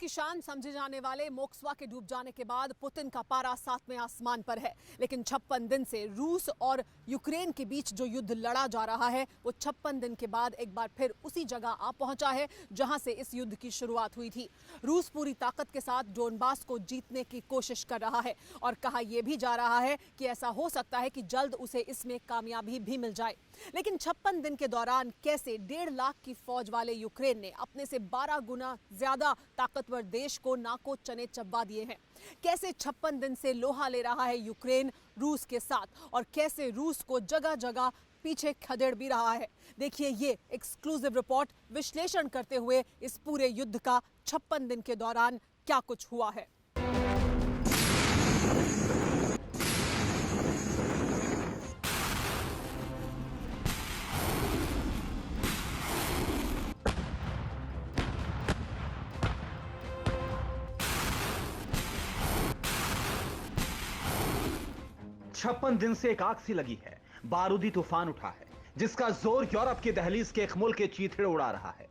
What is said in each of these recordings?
की शान समझे जाने वाले मोस्कवा के डूब जाने के बाद पुतिन का पारा 7वें आसमान पर है। लेकिन 56 दिन से रूस और यूक्रेन के बीच जो युद्ध लड़ा जा रहा है वो 56 दिन के बाद एक बार फिर उसी जगह आ पहुंचा है जहां से इस युद्ध की शुरुआत हुई थी। रूस पूरी ताकत के साथ डोनबास को जीतने की कोशिश कर रहा है और कहा यह भी जा रहा है कि ऐसा हो सकता है कि जल्द उसे इसमें कामयाबी भी मिल जाए। लेकिन 56 दिन के दौरान कैसे 1.5 लाख की फौज वाले यूक्रेन ने अपने से 12 गुना ज्यादा ताकतवर देश को नाको चने चबा दिए हैं। कैसे 56 दिन से लोहा ले रहा है यूक्रेन रूस के साथ और कैसे रूस को जगह जगह पीछे खदेड़ भी रहा है। देखिए ये एक्सक्लूसिव रिपोर्ट विश्लेषण करते हुए इस पूरे युद्ध का 56 दिन के दौरान क्या कुछ हुआ है। छप्पन दिन से एक आग सी लगी है, बारूदी तूफान उठा है जिसका जोर यूरोप की दहलीज के एक मुल्क के चीथड़े उड़ा रहा है।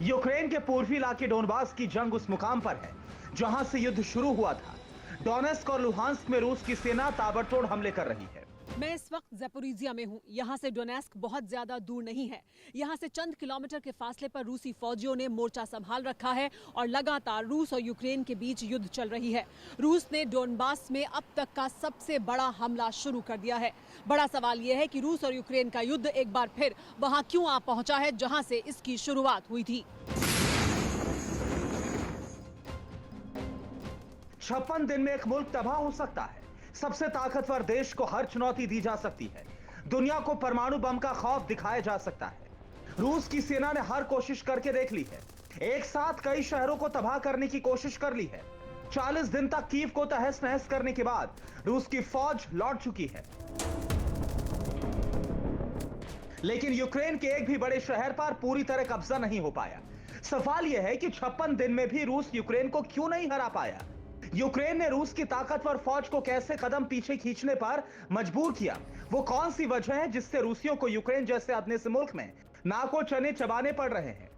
यूक्रेन के पूर्वी इलाके डोनबास की जंग उस मुकाम पर है जहां से युद्ध शुरू हुआ था। डोनेस्क और लुहांस्क में रूस की सेना ताबड़तोड़ हमले कर रही है। मैं इस वक्त ज़पोरिजिया में हूँ। यहाँ से डोनेस्क बहुत ज्यादा दूर नहीं है। यहाँ से चंद किलोमीटर के फासले पर रूसी फौजियों ने मोर्चा संभाल रखा है और लगातार रूस और यूक्रेन के बीच युद्ध चल रही है। रूस ने डोनबास में अब तक का सबसे बड़ा हमला शुरू कर दिया है। बड़ा सवाल यह है कि रूस और यूक्रेन का युद्ध एक बार फिर वहाँ क्यों आ पहुंचा है जहाँ से इसकी शुरुआत हुई थी। 56 दिन में एक मुल्क तबाह हो सकता है। सबसे ताकतवर देश को हर चुनौती दी जा सकती है। दुनिया को परमाणु बम का खौफ दिखाया जा सकता है। रूस की सेना ने हर कोशिश करके देख ली है। एक साथ कई शहरों को तबाह करने की कोशिश कर ली है। 40 दिन तक कीव को तहस नहस करने के बाद रूस की फौज लौट चुकी है। लेकिन यूक्रेन के एक भी बड़े शहर पर पूरी तरह कब्जा नहीं हो पाया। सवाल यह है कि 56 दिन में भी रूस यूक्रेन को क्यों नहीं हरा पाया। यूक्रेन ने रूस की ताकतवर फौज को कैसे कदम पीछे खींचने पर मजबूर किया। वो कौन सी वजह है जिससे रूसियों को यूक्रेन जैसे अपने से मुल्क में नाको चने चबाने पड़ रहे हैं।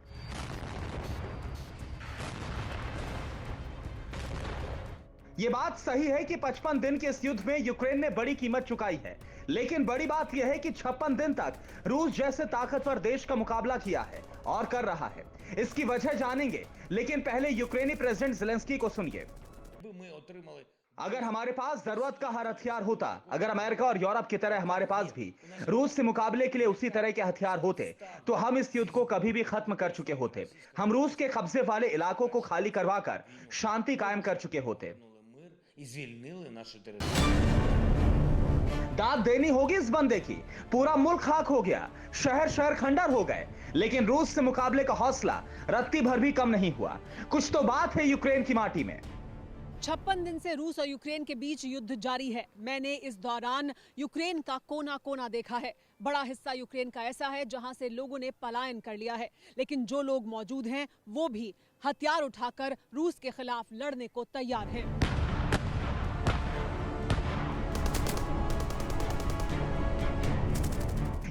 यह बात सही है कि 55 दिन के इस युद्ध में यूक्रेन ने बड़ी कीमत चुकाई है। लेकिन बड़ी बात यह है कि 56 दिन तक रूस जैसे ताकतवर देश का मुकाबला किया है और कर रहा है। इसकी वजह जानेंगे, लेकिन पहले यूक्रेनी प्रेसिडेंट ज़ेलेंस्की को सुनिए। अगर हमारे पास जरूरत का हर हथियार होता, अगर अमेरिका और यूरोप की तरह हमारे पास भी रूस से मुकाबले के लिए उसी तरह के हथियार होते तो हम इस युद्ध को कभी भी खत्म कर चुके होते। हम रूस के कब्जे वाले इलाकों को खाली करवाकर शांति कायम कर चुके होते। दाद देनी होगी इस बंदे की। पूरा मुल्क खाक हो गया, शहर शहर खंडर हो गए, लेकिन रूस से मुकाबले का हौसला रत्ती भर भी कम नहीं हुआ। कुछ तो बात है यूक्रेन की माटी में। 56 दिन से रूस और यूक्रेन के बीच युद्ध जारी है। मैंने इस दौरान यूक्रेन का कोना कोना देखा है। बड़ा हिस्सा यूक्रेन का ऐसा है जहां से लोगों ने पलायन कर लिया है, लेकिन जो लोग मौजूद हैं वो भी हथियार उठाकर रूस के खिलाफ लड़ने को तैयार हैं।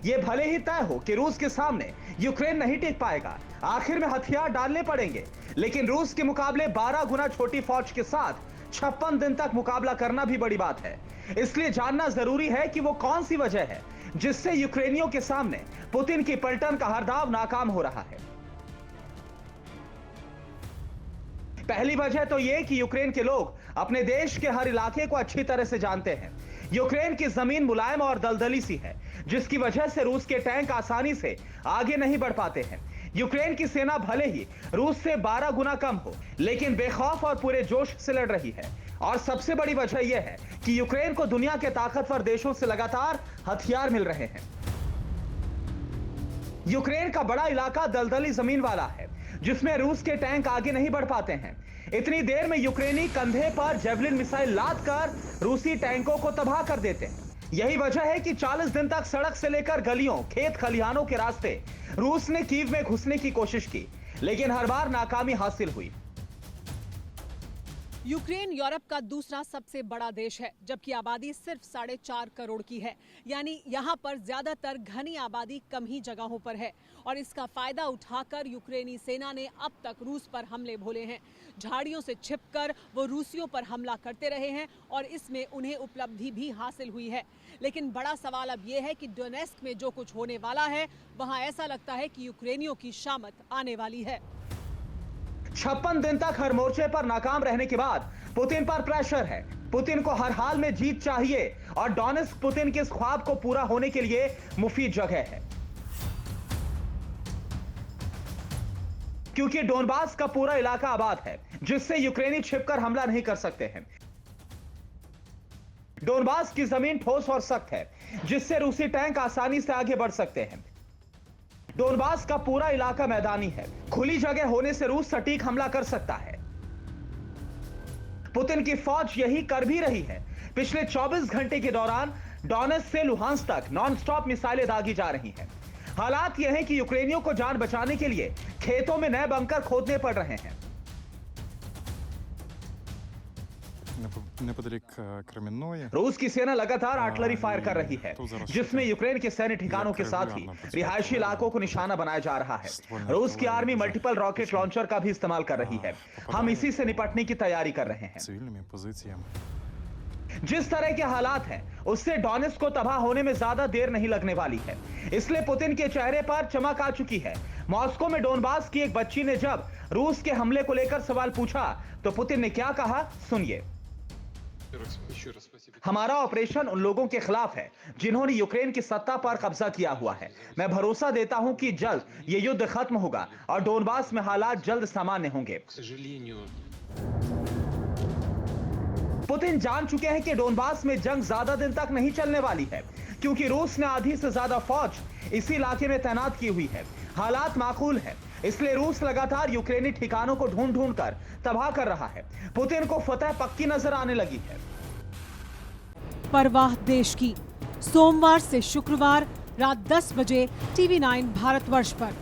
ये भले ही तय हो कि रूस के सामने यूक्रेन नहीं टिक पाएगा, आखिर में हथियार डालने पड़ेंगे, लेकिन रूस के मुकाबले 12 गुना छोटी फौज के साथ 56 दिन तक मुकाबला करना भी बड़ी बात है। इसलिए जानना जरूरी है कि वो कौन सी वजह है जिससे यूक्रेनियों के सामने पुतिन की पलटन का हर दांव नाकाम हो रहा है। पहली वजह तो यह कि यूक्रेन के लोग अपने देश के हर इलाके को अच्छी तरह से जानते हैं। यूक्रेन की जमीन मुलायम और दलदली सी है, जिसकी वजह से रूस के टैंक आसानी से आगे नहीं बढ़ पाते हैं। यूक्रेन की सेना भले ही रूस से 12 गुना कम हो, लेकिन बेखौफ और पूरे जोश से लड़ रही है। और सबसे बड़ी वजह यह है कि यूक्रेन को दुनिया के ताकतवर देशों से लगातार हथियार मिल रहे हैं। यूक्रेन का बड़ा इलाका दलदली जमीन वाला है, जिसमें रूस के टैंक आगे नहीं बढ़ पाते हैं। इतनी देर में यूक्रेनी कंधे पर जेवलिन मिसाइल लाद कर रूसी टैंकों को तबाह कर देते हैं। यही वजह है कि 40 दिन तक सड़क से लेकर गलियों, खेत खलिहानों के रास्ते रूस ने कीव में घुसने की कोशिश की, लेकिन हर बार नाकामी हासिल हुई। यूक्रेन यूरोप का दूसरा सबसे बड़ा देश है, जबकि आबादी सिर्फ 4.5 करोड़ की है। यानी यहाँ पर ज्यादातर घनी आबादी कम ही जगहों पर है और इसका फायदा उठाकर यूक्रेनी सेना ने अब तक रूस पर हमले भोले हैं। झाड़ियों से छिपकर वो रूसियों पर हमला करते रहे हैं और इसमें उन्हें उपलब्धि भी हासिल हुई है। लेकिन बड़ा सवाल अब ये है कि डोनेस्क में जो कुछ होने वाला है, वहाँ ऐसा लगता है कि यूक्रेनियों की शामत आने वाली है। 56 दिन तक हर मोर्चे पर नाकाम रहने के बाद पुतिन पर प्रेशर है। पुतिन को हर हाल में जीत चाहिए और डोनेस्क पुतिन के इस ख्वाब को पूरा होने के लिए मुफीद जगह है, क्योंकि डोनबास का पूरा इलाका आबाद है, जिससे यूक्रेनी छिपकर हमला नहीं कर सकते हैं। डोनबास की जमीन ठोस और सख्त है, जिससे रूसी टैंक आसानी से आगे बढ़ सकते हैं। डोनबास का पूरा इलाका मैदानी है, खुली जगह होने से रूस सटीक हमला कर सकता है। पुतिन की फौज यही कर भी रही है। पिछले 24 घंटे के दौरान डोनेस्क से लुहांस तक नॉनस्टॉप मिसाइलें दागी जा रही हैं। हालात यह है कि यूक्रेनियों को जान बचाने के लिए खेतों में नए बंकर खोदने पड़ रहे हैं। रूस की सेना लगातार आर्टिलरी फायर कर रही है, जिसमें यूक्रेन के सैन्य ठिकानों के साथ ही रिहायशी इलाकों को निशाना बनाया जा रहा है। रूस की आर्मी मल्टीपल रॉकेट लॉन्चर का भी इस्तेमाल कर रही है। हम इसी से निपटने की तैयारी कर रहे हैं। जिस तरह के हालात हैं, उससे डोनेस्क को तबाह होने में ज्यादा देर नहीं लगने वाली है। इसलिए पुतिन के चेहरे पर चमक आ चुकी है। मॉस्को में डोनबास की एक बच्ची ने जब रूस के हमले को लेकर सवाल पूछा तो पुतिन ने क्या कहा, सुनिए। हमारा ऑपरेशन उन लोगों के खिलाफ है जिन्होंने यूक्रेन की सत्ता पर कब्जा किया हुआ है। मैं भरोसा देता हूं कि जल्द ये युद्ध खत्म होगा और डोनबास में हालात जल्द सामान्य होंगे। पुतिन जान चुके हैं कि डोनबास में जंग ज्यादा दिन तक नहीं चलने वाली है, क्योंकि रूस ने आधी से ज्यादा फौज इसी इलाके में तैनात की हुई है। हालात माकूल है, इसलिए रूस लगातार यूक्रेनी ठिकानों को ढूंढ कर तबाह कर रहा है। पुतिन को फतह पक्की नजर आने लगी है। परवाह देश की, सोमवार से शुक्रवार रात 10 बजे TV9 भारतवर्ष पर।